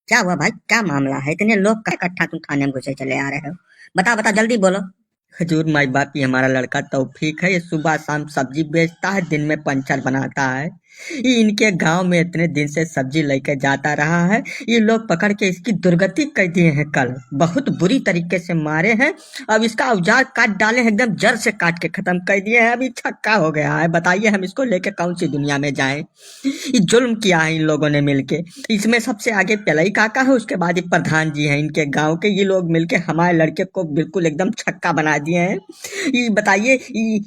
क्या हुआ भाई, क्या मामला है? इतने लोग का इकट्ठा तुम थाने में घुसे चले आ रहे हो? बता बता जल्दी बोलो। हजूर माई बाप, ये हमारा लड़का तौफीक है। ये सुबह शाम सब्जी बेचता है, दिन में पंचर बनाता है। ये इनके गांव में इतने दिन से सब्जी लेके जाता रहा है। ये लोग पकड़ के इसकी दुर्गति कर दिए हैं, कल बहुत बुरी तरीके से मारे हैं। अब इसका औजार काट डाले हैं, एकदम जड़ से काट के खत्म कर दिए हैं। अभी छक्का हो गया है। बताइए हम इसको लेके कौन सी दुनिया में जाएं? ये जुल्म किया है इन लोगों ने मिलके। इसमें सबसे आगे पेलई काका है, उसके बाद ये प्रधान जी हैं इनके गांव के। ये लोग मिलके हमारे लड़के को बिल्कुल एकदम छक्का बना दिए हैं। ये बताइए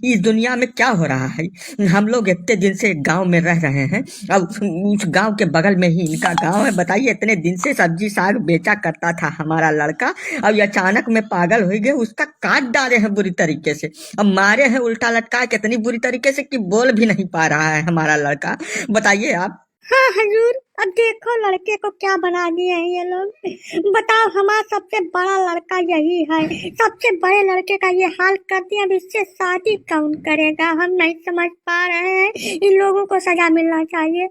इस दुनिया में क्या हो रहा है? हम लोग इतने दिन से गांव में रह रहे हैं। अब उस गांव के बगल में ही इनका गांव है। बताइए, इतने दिन से सब्जी साग बेचा करता था हमारा लड़का। अब ये अचानक में पागल हो गए, उसका काट डाले हैं बुरी तरीके से। अब मारे हैं उल्टा लटका के इतनी बुरी तरीके से कि बोल भी नहीं पा रहा है हमारा लड़का। बताइए आप। हाँ हजूर, अब देखो लड़के को क्या बना दिए हैं ये लोग। बताओ, हमारा सबसे बड़ा लड़का यही है, सबसे बड़े लड़के का ये हाल कर दिया। अब इससे शादी कौन करेगा? हम नहीं समझ पा रहे हैं। इन लोगों को सजा मिलना चाहिए।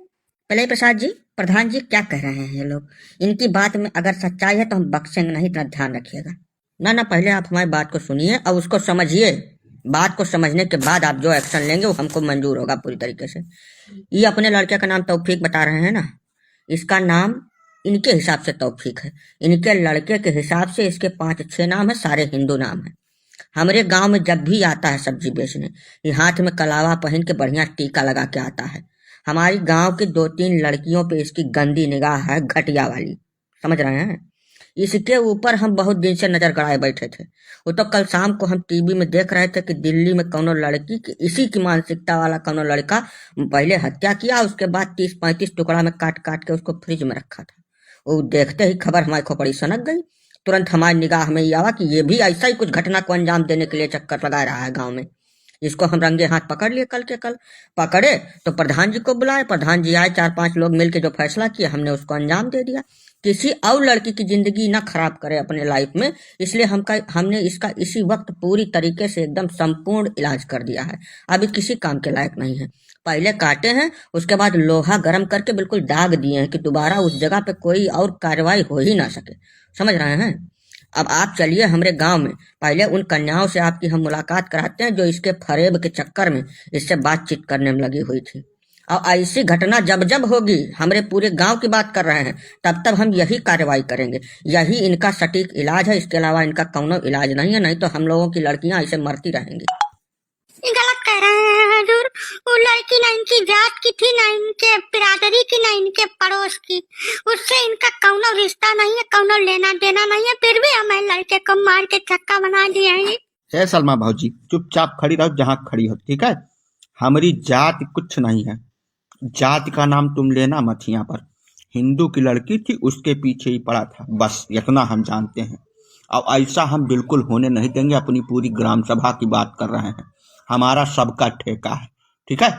पलई प्रसाद जी, प्रधान जी क्या कह रहे हैं ये लोग? इनकी बात में अगर सच्चाई है तो हम बख्शेंगे नहीं, इतना ध्यान रखिएगा। ना ना, पहले आप हमारी बात को सुनिए और उसको समझिए। बात को समझने के बाद आप जो एक्शन लेंगे वो हमको मंजूर होगा पूरी तरीके से। ये अपने लड़के का नाम तौफीक बता रहे हैं ना? इसका नाम इनके हिसाब से तौफीक है। इनके लड़के के हिसाब से इसके 5-6 नाम है, सारे हिंदू नाम है। हमारे गांव में जब भी आता है सब्जी बेचने, ये हाथ में कलावा पहन के बढ़िया टीका लगा के आता है। हमारी गांव की 2-3 लड़कियों पे इसकी गंदी निगाह है, घटिया वाली। समझ रहे हैं? इसके ऊपर हम बहुत दिन से नजर गड़ाए बैठे थे। वो तो कल शाम को हम टीवी में देख रहे थे कि दिल्ली में कौनो लड़की की इसी की मानसिकता वाला कौनो लड़का पहले हत्या किया, उसके बाद 30-35 टुकड़ा में काट काट के उसको फ्रिज में रखा था। वो देखते ही खबर हमारी खोपड़ी सनक गई। तुरंत हमारी निगाह में ये आवा कि ये भी ऐसा ही कुछ घटना को अंजाम देने के लिए चक्कर लगा रहा है गांव में। इसको हम रंगे हाथ पकड़ लिए। कल के कल पकड़े तो प्रधान जी को बुलाए। प्रधान जी आए, 4-5 लोग मिलके जो फैसला किया, हमने उसको अंजाम दे दिया। किसी और लड़की की जिंदगी ना खराब करे अपने लाइफ में, इसलिए हमने इसका इसी वक्त पूरी तरीके से एकदम संपूर्ण इलाज कर दिया है। अभी किसी काम के लायक नहीं है। पहले काटे हैं, उसके बाद लोहा गर्म करके बिल्कुल दाग दिए हैं कि दोबारा उस जगह पे कोई और कार्रवाई हो ही ना सके। समझ रहे हैं? अब आप चलिए हमारे गांव में, पहले उन कन्याओं से आपकी हम मुलाकात कराते हैं जो इसके फरेब के चक्कर में इससे बातचीत करने में लगी हुई थी। और ऐसी घटना जब जब होगी, हमारे पूरे गांव की बात कर रहे हैं, तब तब हम यही कार्रवाई करेंगे। यही इनका सटीक इलाज है, इसके अलावा इनका कौनो इलाज नहीं है। नहीं तो हम लोगों की लड़कियां ऐसे मरती रहेंगी। ये गलत कह रहे हैं हजूर। वो लड़की ना इनकी जात की थी, ना इनके बिरादरी की, ना इनके पड़ोस की। उससे इनका कौनो रिश्ता नहीं है, कौनो लेना देना नहीं है। फिर भी हमारे लड़के को मार के छक्का बना दिया है। है सलमा भाजी, चुपचाप खड़ी रहो जहाँ खड़ी हो, ठीक है? हमारी जात कुछ नहीं है। जात का नाम तुम लेना मत यहाँ पर। हिंदू की लड़की थी, उसके पीछे ही पड़ा था, बस इतना हम जानते हैं। अब ऐसा हम बिल्कुल होने नहीं देंगे। अपनी पूरी ग्राम सभा की बात कर रहे हैं। हमारा सबका ठेका है, ठीक है?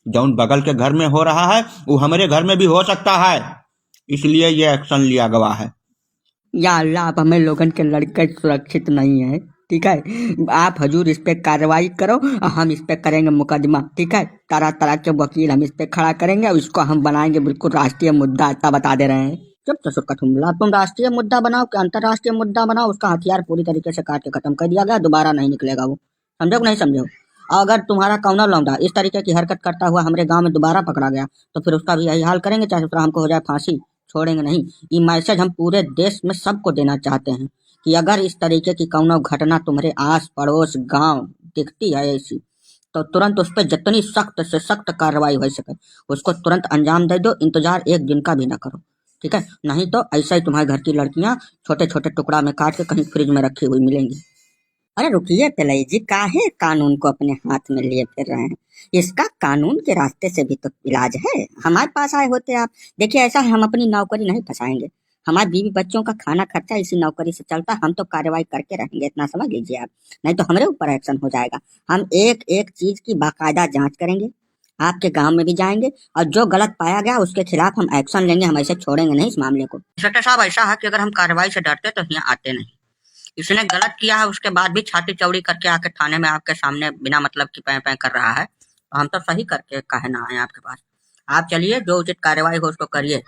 जौन बगल के घर में हो रहा है वो हमारे घर में भी हो सकता है, इसलिए ये एक्शन लिया गया है। या अल्लाह, अब हमें लोगन के लड़के सुरक्षित नहीं है, ठीक है? आप हजूर इस पे कार्रवाई करो और हम इस पे करेंगे मुकदमा, ठीक है? तरह तरह के वकील हम इस पे खड़ा करेंगे और इसको हम बनाएंगे बिल्कुल राष्ट्रीय मुद्दा। ऐसा बता दे रहे हैं। चुप चुप कठुमला, तुम राष्ट्रीय मुद्दा बनाओ कि अंतर्राष्ट्रीय मुद्दा बनाओ, उसका हथियार पूरी तरीके से काट के खत्म कर दिया गया, दोबारा नहीं निकलेगा वो। समझो कि नहीं समझो? और अगर तुम्हारा कौनो लौंडा इस तरीके की हरकत करता हुआ हमारे गांव में दोबारा पकड़ा गया तो फिर उसका भी यही हाल करेंगे, चाहे उसका हमको हो जाए फांसी। छोड़ेंगे नहीं। ये मैसेज हम पूरे देश में सबको देना चाहते हैं कि अगर इस तरीके की कौनो घटना तुम्हारे आस पड़ोस गांव दिखती है ऐसी, तो तुरंत उस पर जितनी सख्त से सख्त कार्रवाई हो सके उसको तुरंत अंजाम दे दो। इंतजार एक दिन का भी ना करो, ठीक है? नहीं तो ऐसा ही तुम्हारे घर की लड़कियां छोटे छोटे टुकड़ा में काट के कहीं फ्रिज में रखी हुई मिलेंगी। अरे रुकिए पिल्लई जी, काहे कानून को अपने हाथ में लिए फिर रहे हैं? इसका कानून के रास्ते से भी तो इलाज है। हमारे पास आए होते आप। देखिए, ऐसा है, हम अपनी नौकरी नहीं फंसाएंगे। हमारे बीवी बच्चों का खाना खर्चा इसी नौकरी से चलता, हम तो कार्रवाई करके रहेंगे, इतना समझ लीजिए आप। नहीं तो हमारे ऊपर एक्शन हो जाएगा। हम एक एक चीज की बाकायदा जांच करेंगे, आपके गांव में भी जाएंगे और जो गलत पाया गया उसके खिलाफ हम एक्शन लेंगे। हम ऐसे छोड़ेंगे नहीं इस मामले को। इंस्पेक्टर साहब, ऐसा है कि अगर हम कार्रवाई से डरते तो यहाँ आते नहीं। इसने गलत किया है, उसके बाद भी छाती चौड़ी करके आके थाने में आपके सामने बिना मतलब की पैं पैं कर रहा है, तो हम तो सही करके काहे ना आए आपके पास। आप चलिए, जो उचित कार्रवाई हो उसको करिए।